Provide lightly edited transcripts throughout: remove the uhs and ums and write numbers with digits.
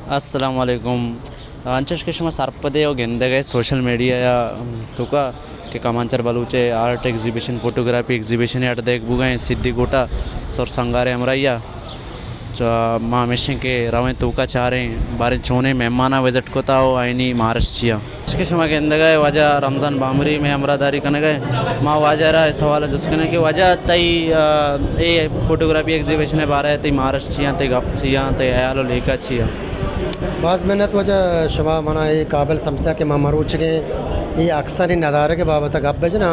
अस्सलाम वालेकुम अंचश के शुमा सरपदे और गेंदे सोशल मीडिया या तुका के कमांचर बलूचे आर्ट एग्जीबिशन फोटोग्राफी एग्जीबिशन या देख बुगाएं सिद्धि गोटा सोर संगारे हमराइया जो माँ मिशन के रवें तुका चाह रहे हैं बारे चोने मेहमाना विजिट को ताओ आईनी महाराष्ट्रिया के शुमा गेंदे गए वजह रमज़ान बामरी में हमरादारी करने गए माँ वाजा रहा सवाल है जिसके कि वजह तई ये फोटोग्राफी एग्जीबिशन है बारह तई महाराष्ट्रिया तई गप छिया तई आयालो लेका छिया बाज़ मेहनत वजह शुबा मना ये काबिल समझता कि मैं मरूच के ये अक्सर ही नज़ारे के बाबत गप बजना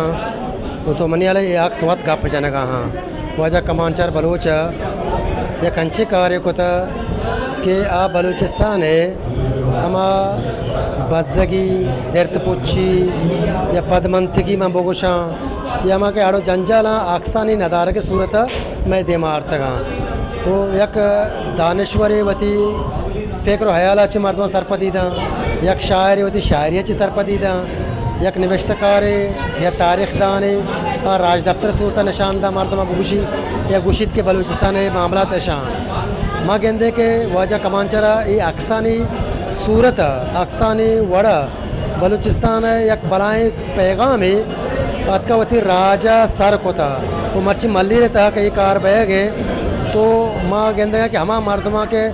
वो तो मनी वाले ये अक्स वत गप बजना कहाँ वजह कमांचर बलूच ये कंची कार्य को था कि आ बलूचिस्तान है हमा बज़गी दर्तपुच्छी या पदमंतगी में बोगुशा या हमा के आड़ो जंजाला अक्सानी नज़ारे के सूरत मैं देमार तगा वो एक दानश्वरी वती फ़िक्र हयालाची मर्दों सरपदीदा यक शायरी वती शायरियाची सरपदीदा यक निवेशतकार या तारीख दाने और राज दफ्तर सूरत निशानदा मर्दों गुशी या गुशित के बलूचिस्तान मामला शान माँ गेंदे के वजह कमांचरा ये अक्सानी सूरत अक्सानी वड़ा बलूचिस्तान यक बलाएँ पैगाम है अतकावती राजा सर को था वो मर्ची मल्ली रहता कई कार बैग है तो माँ गेंदे कि हमा मर्दमा के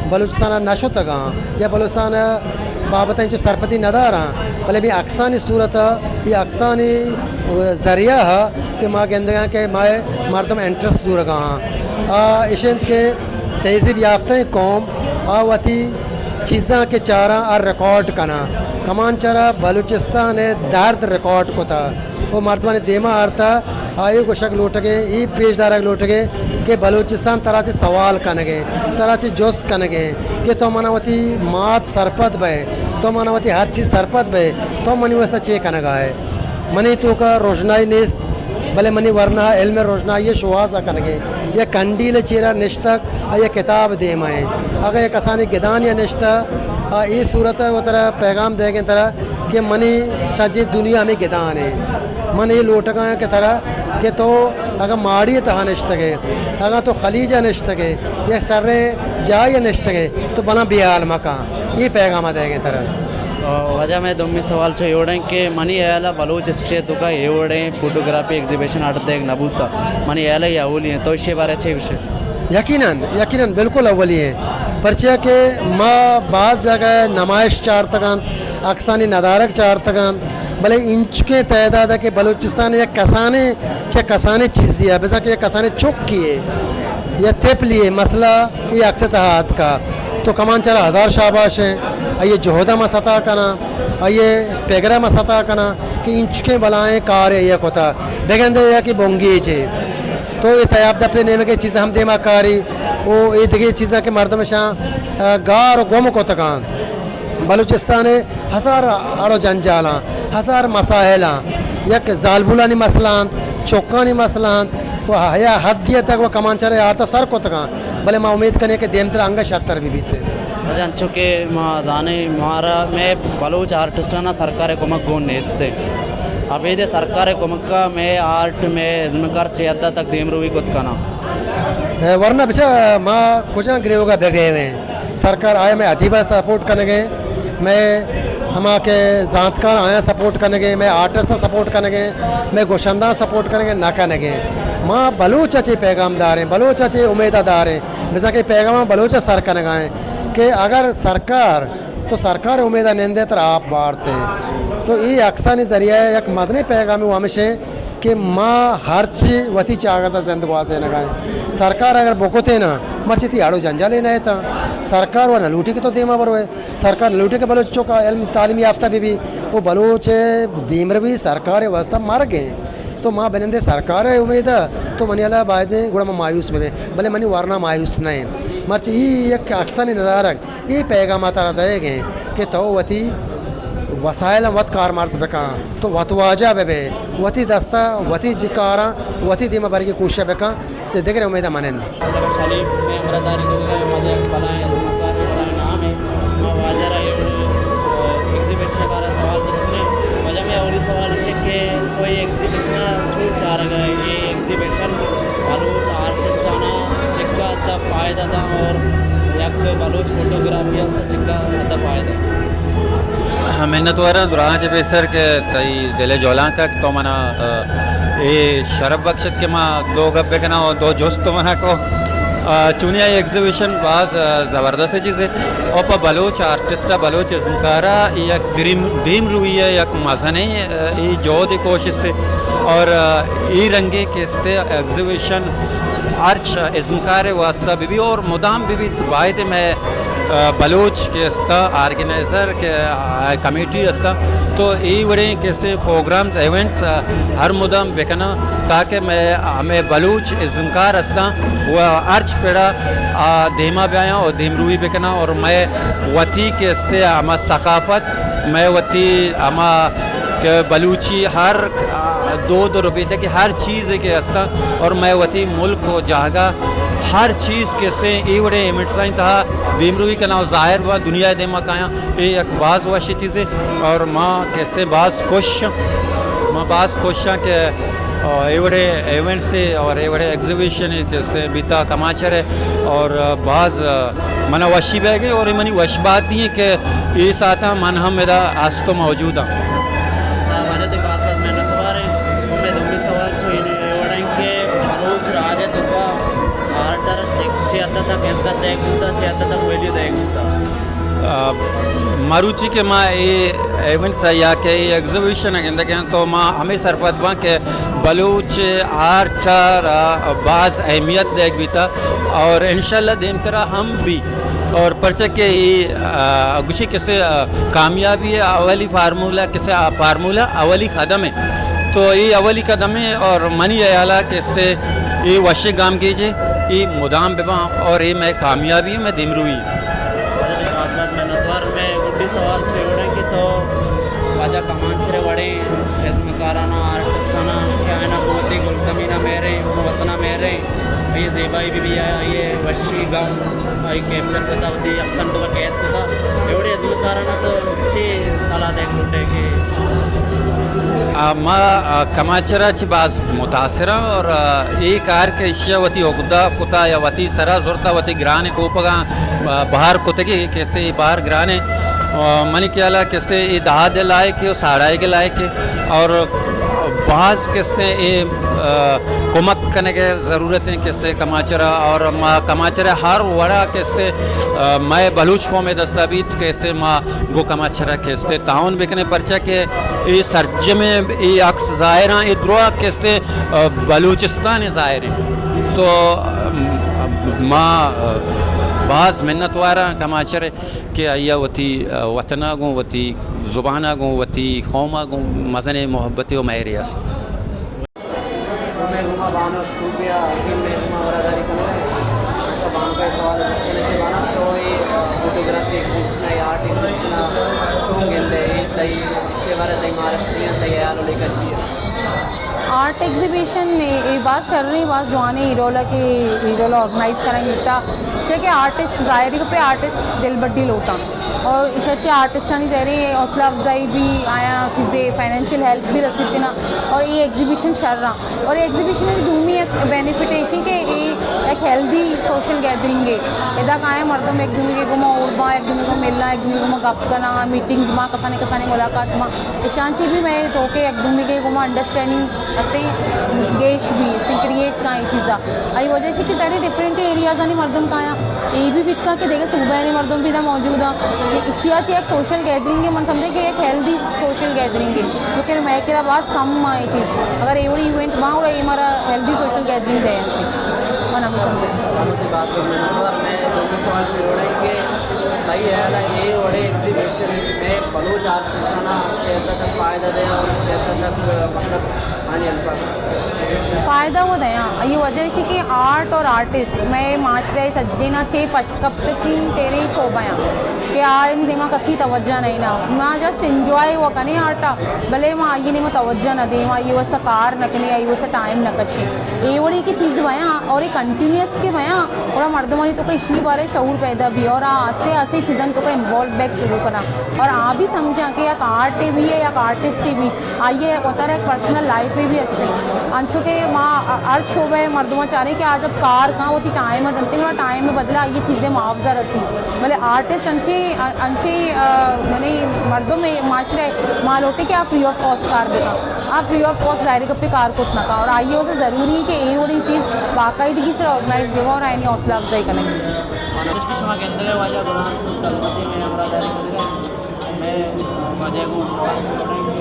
बलूचिस्तान नशो तगा या बलूचिस्तान बाबत जो सरपति नदार भले भी अक्सानी सूरत ये अक्सानी ज़रिया है कि माँ गेंदगा के माए मर्दम इंटरेस्ट सूर इशंत के तहजीब याफ्ता कौम आवती चीज़ा के चारा और रिकॉर्ड कना कमान चारा बलूचिस्तान दर्द रिकॉर्ड को था वो मर्दमा ने देमा आरता आयु को शक लूट गए ई पेशदार लूट गए कि बलूचिस्तान तरह से सवाल कनगे तरह से जोश कनगे कि तो मनावती मात सरपत बे तो मनावती हर चीज़ सरपत बे तो मनी वैसा चे कनगा है मनी तो का रोशनाई नेस्त भले मनी वरना इल्म रोशनाई ये शुआसा कनगे ये कंडील चेरा निश्तक ये किताब दे माए अगर ये कसानी गिदान या निश्ता ये सूरत वो तरह पैगाम देगे तरह कि मनी सजी दुनिया में गिदान है मन ये लोटका के तरह कि तो अगर माड़ी तहा नश्तगे अगर तो खलीजा नश्तगे या सर्रे जाए नश्तगे तो बना बियाल मका ये पैगाम देंगे तरह वजह में दम्मी सवाल छो एवढे के मनी याला बलूच स्ट्रे तुका एवढे फोटोग्राफी एग्जीबिशन आटते एक नबूता मनी याला या अवली है तो इस बारे छे विषय यकीनन यकीनन बिल्कुल अवली है परचिया के माँ बाज़ जगह नुमाइश चार तगान अक्सानी नदारक चार तगान भले इंच के तादाद के बलूचिस्तान या कसाने चीज़ दिया बेसा कि कसाने चुक किए या थेप लिए मसला ये अक्सर तहात का तो कमान चला हज़ार शाबाश है ये जहोदा मसता कना ये पेगरा मसता कना कि इंच के बलाएँ कार है ये कोता बेगंदे या कि बोंगी चे तो ये तयाब दपले नेमे के चीज़ हम देमा कारी वो ये दिखे चीज़ा के मर्द में शाह गार गुम को तकान बलूचिस्तान हज़ार आड़ो जंजाला हज़ार मसाइला यक जालबुलानी मसलान चौकानी मसलान वो हया हदिया तक वो कमान चले आता सर को तक भले माँ उम्मीद करने के देमतर अंग शतर भी बीते चुके माँ जाने मारा मैं बलूच आर्टिस्टाना सरकार कुमक गोन नेस्ते अब ये सरकार कुमक का मैं आर्ट में जिम्मेदार चेयदा तक देम रूवी कुत कना वरना बिचा माँ कुछ गृह का बेगे में सरकार आए मैं अधीबा सपोर्ट करने गए मैं हमारे के ज़ातकार आया सपोर्ट करने गए मैं आर्टिस्ट सपोर्ट करने गए मैं गोशंदा सपोर्ट करने ना करने गए माँ बलूच अच्छे पैगामदार हैं बलूच अच्छे उम्मीददार हैं जैसा कि पैगाम बलूच सर करने गए कि अगर सरकार तो सरकार उम्मीद नंदे तर आप बारते तो ये अक्सानी ज़रिया एक मजनी पैगाम वो हमेशा कि माँ हर चीज वती चाहता जिंदगी न गाए सरकार अगर बोकोते ना मर्ची थी आड़ो जंजा लेना है था सरकार वह नलूटी के तो देमा पर है सरकार नलूटी के बलोचों का इल्म तालीम याफ्ता भी वो बलोच दीमर भी सरकार व्यवस्था मार गए तो माँ बनंदे सरकार है उम्मीद तो मनी अला बायदे गुड़ा मायूस में भले मनी वारना मायूस नहीं मर्ची ये एक अक्सानी नज़ारक ये पैगाम तारा दे गए कि तो वती वसाइल वत कार मार्स बेका तो वत वाजा बेबे वती दस्ता वती जिकारा वती दिमा बारी की कोशिश बेका ते देख रहे उम्मीद मानेंद सवाल के कोई एग्जीबिशन छूट चाह रहा है ये एग्जीबिशन बलूच आर्टिस्ट आना चिक्का फ़ायदा था और एक बलूच फोटोग्राफी मिन्नतवारा दुराज बेसर के तई दिले जोला का तो मना ये शरफ बख्शत के माँ दो गब्बे के ना और दो जोस्त तो मना को चुनिया एग्जीबिशन बहुत ज़बरदस्त चीज़ है और पर बलोच आर्टिस्टा बलोच इसमकारा एक ड्रीम रुई है एक मज़ा नहीं ये जो दी कोशिश थे और ये रंगे किस्ते एग्जीबिशन अर्च इसमकार वास्ता भी और मुदाम भी वायदे में बलोच के अस्ता ऑर्गेनाइज़र के कमेटी अस्ता तो ये बड़े कैसे प्रोग्राम्स इवेंट्स हर मुदाम बेकना ताकि मैं हमें बलूच इज़मकार अस्ता वह अर्च पेड़ा धीमा ब्याया और धीमरूई बेकना और मैं वती के अस्ते हमा सकाफत मैं वती हमा के बलूची हर दो रुपये तक की हर चीज़ के अस्ता और मैं वती मुल्क को जागा हर चीज़ के अस्ते ये बड़े इवेंट्स था भीमरूई का नाम ज़ाहिर हुआ दुनिया देमा काया ये एक बाज़ वाशी चीज़ें और माँ कैसे बाज़ खुश के ये बड़े इवेंट से और ये बड़े एग्जीबिशन कैसे बीता कमाचर है और बाज़ मना वशी बह गई और मनी वश बात नहीं है कि ये साथा मन हम मेरा आज तो मौजूद है मारूची के माँ ये इवेंट्स या के एग्जीबिशन है तो माँ हमें सरपदबा के बलूच आर्ट बाज़ अहमियत देख भी था और इंशाल्लाह देम तरह हम भी और परचक के ये गुशी कैसे कामयाबी है अवली फार्मूला अवली कदम है तो ये अवली कदम है और मनी अयाला कैसे ये वशी गाम कीजिए ये मुदाम बेबा और ये मैं कामयाबी मैं दिमरूई में गुड्डी सवाल छोड़ेंगे तो वाजा कमान छरे बड़े इसमकाराना आर्टिस्टाना क्या है ना बहुत ही गुलजमीना मेरे वतना मेरे ये जेबाई भी है ये वशी गाँव ये कैप्चर करता होती अक्सर तो कैद करता एवढे इसमकाराना तो अच्छी सलाह देख लुटे कि माँ कमाचराची बाज मुतासरा और ये कार के इश्यावती होगदा कुता या वती सरा जोरता वती ग्राने कोपगा बाहर कुते की कैसे बाहर ग्राने मनी क्या ला कैसे ये दहा दे लाए के साड़ाई के लाए के और बाज कैसे ये कुमक करने के ज़रूरत है कैसे कमाचरा और कमाचरा हर वड़ा कैसे मैं बलूच को में दस्तावेज कैसे माँ गो कमाचरा कैसे ताउन बेकने परचा के ये सर्ज में ये अक्स ज़ाहिर हैं ये द्रोह कैसे बलूचिस्तान ज़ाहिर है तो माँ बाज़ मिन्नतवारा कमाचरे के आया वती वतना गो वती ज़ुबाना गो वती कौमा गो मज़ने मोहब्बत व Marius photography exhibition art exhibition art exhibition ये बात चल रही बात जवानी हीरोला ऑर्गेनाइज करेंगे कि आर्टिस्ट ज़ाहिर पे आर्टिस्ट दिल बड्डी लोटा और इशाचे आर्टिस्टानी ज़ाहिर हौसला अफजाई भी आया चीज़ें फाइनेंशियल हेल्प भी रसीद देना और ये एग्जीबिशन चल रहा और ये एग्जीबिशन धूमी एक बेनिफिट है कि एक हेल्दी सोशल गैदरिंग है इदा आया मर्दों एक दूसरे को उड़बा एक दूसरे को मिलना एक दूसरे को गप करना मीटिंग्स माँ कसाने मुलाकात माँ ईशांची भी मैं तो के एक दूसरे को अंडरस्टैंडिंग हस्ते गेश भी क्रिएट का चीज़ा आई वजह से कि सारे डिफरेंट एरियाज़ आणि मर्दम का ये भी विका के देखे सूबा आणि मर्दम भी मौजूद है एशियाची एक सोशल गैदरिंग है मन समझे कि एक हेल्दी सोशल गैदरिंग है क्योंकि मैं के बास कम ये चीज़ अगर एवढी इवेंट माँ ये हमारा हेल्दी सोशल गैदरिंग है मन हम समझे सवाल छोड़ेंगे भाई है ये बड़े एग्जीबिशन में बलूच आर्टिस्टाना 76 तक फ़ायदा दे और 76 तक मतलब मानी फ़ायदा वो दया ये वजह से कि आर्ट और आर्टिस्ट मैं माशरे सज्जना छे पशकप की तेरे शोभाया कि इन दिमा कसी तवज्जा नहीं ना माँ जस्ट इंजॉय वो कने आर्टा भले माँ ये नहीं मैं तवज्जा न दे माँ ये वैसा कार नकने आई वैसा टाइम न कशी ये बड़ी की चीज़ भया और ये कंटिन्यूस के भया थोड़ा मर्दमानी तो कहीं शी बारे शऊर पैदा भी और आस्ते आस्ते चीज़न तो का इन्वॉल्व बैक शुरू करना और आ भी समझा कि एक आर्ट भी है एक आर्टिस्ट भी आइए एक होता है एक पर्सनल लाइफ भी हंसते अंशो चुके माँ अर्थ शोभे मर्दमा चाह रहे कि आज अब कार कहाँ होती टाइम दंते वहाँ टाइम में बदला ये चीज़ें मुआवजा रसी भले आर्टिस्ट अंशी अंशी मैंने मर्दों में माशरे माँ लौटे कि आप फ्री ऑफ कॉस्ट कार बेका आप फ्री ऑफ कॉस्ट डायरेक्ट पे कार को उतना का और आइए उसे ज़रूरी है कि ये वाली चीज़ बाकायदगी से ऑर्गेनाइज बेवा और आइए हौसला अफजाई करेंगे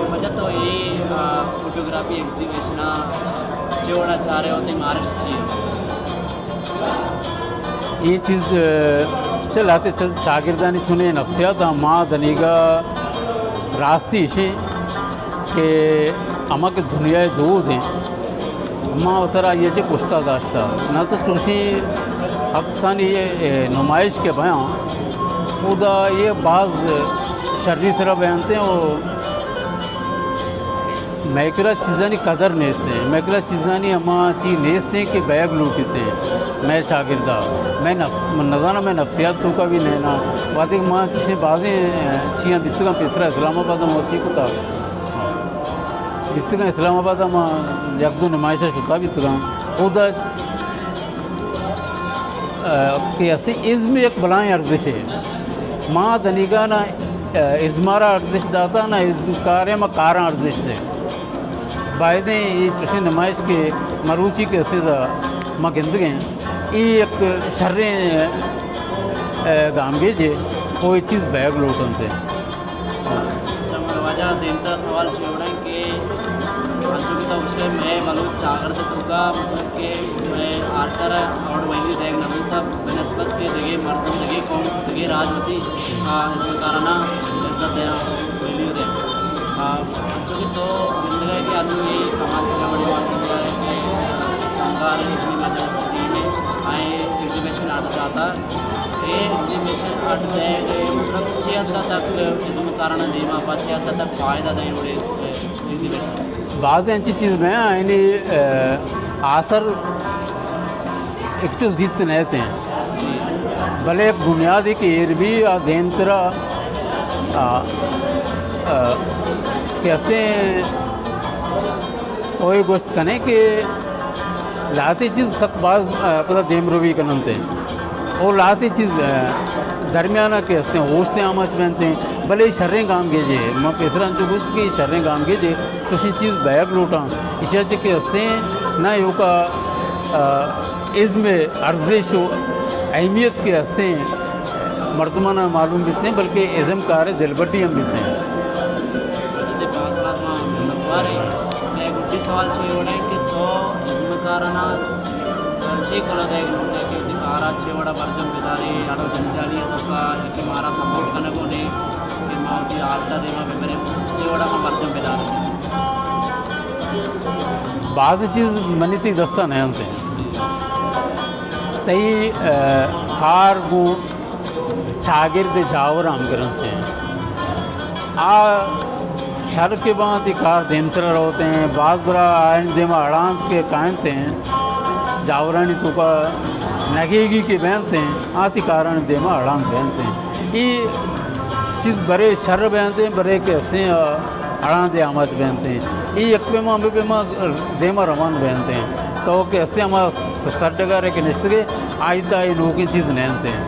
वजह तो ये फोटोग्राफी एग्जीबिशन चेवड़ा चाह रहे होते महाराष्ट्र ये चीज़ चलाते चल शागिर्दानी चुने नफ्सियात माँ दनीगा रास्ती इसे के अमा के दुनिया दूध हैं माँ उतरा ये जो पुश्ता दाश्ता न तो चुशी अक्सर ये नुमाइश के बयां उदा ये बाज़ शर्री सरा बयानते हैं वो मैकरा चीज़ानी कदर नेस्ते हैं मैकरा चीज़ानी अमा चीज़ नेस्ते हैं कि बैग लूटते हैं मैं शागिर्दा मैं नज़ाना मैं नफ्सियात तो का भी नैना वादी माँ चीज़ बाज़ें चियाँ बित्तगा पितरा इस्लामाबाद में होती कुता बित्तगा इस्लामाबाद में यकदो नुमाइशा शुता बित्तगा उदा कि ऐसे इज़्म एक बलाएं अर्जिश है माँ दनीगा ना इज़मारा अर्जिश दाता ना इज़्मकारे में कारा अर्जिश दे बायदे ये चुशी नुमाइश के मरूची के सीधा माँ गिंदगे ये एक शर्रे गामगे जे कोई चीज़ बैग लूटन थे वजह देनता सवाल छोड़ा कि चूँकि तो उसके मैं बलूच चाकर तो का मतलब कि मैं आर्टर और वही देख न था बनस्पत के दगे मर्दों दगे कौन दगे राजवती इसमें कारण इज्जत है वही दे चूँकि तो जिंदगी के आदमी ये कमाल से बड़ी बात है कि संगार इतनी मजा सिटी में आए एग्जीबिशन आर्ट जाता ये एग्जीबिशन आर्ट दे मतलब 6 हद तक इसमें कारण देमा 5 हद तक फ़ायदा दे उड़े एग्जीबिशन बाद यांची चीज़ में यानी आसर एक चीज़ जीत नहीं थे भले एक बुनियादी की भी देनतरा कैसे तो ये गोश्त कने कि लाती चीज़ सब बाज पता देमरोवी कनते और लाती चीज़ दरमियाना के हंसते होशते आमच बनते हैं भले शर्रें गाम गेजे मैं पेसरा जो गोश्त की शर्रें गाम गेजे चुशी चीज़ बैग लूटा इशा के हंसते ना यो का इज़्म अर्जिश अहमियत के हंसते मर्दमाना मालूम बीते हैं बल्कि इज़्म कार दिलबट्टी हम बीते हैं मैं गुड्डी सवाल छोड़ा कि तो इसमें कारण अच्छी कलर है कि कारा छेवड़ा बर्जम बिदारी आड़ो जंजाली तो का कि मारा सपोर्ट करने को नहीं कि माउटी आर्टा देवा में मेरे छेवड़ा में बर्जम बिदारी बाद चीज़ मनी थी दस्ता नहीं होते तई कार गु शागिर्द जावर हम करते हैं शर के बाद ही कार देमतरा होते हैं बाज बरा आयन देमा अड़ांत के कायनते हैं जावरानी तो का नगेगी के बहनते हैं आती कारण देमा अड़ांत बहनते हैं ये चीज़ बड़े शर बहनते हैं बड़े के हंसे अड़ांत आमच बहनते हैं ये एक पेमा अम्बे पेमा देमा रवान बहनते हैं तो के हंसे हमारा सर डगा रहे के निश्चित आयता ये लोग की चीज़ नहनते हैं।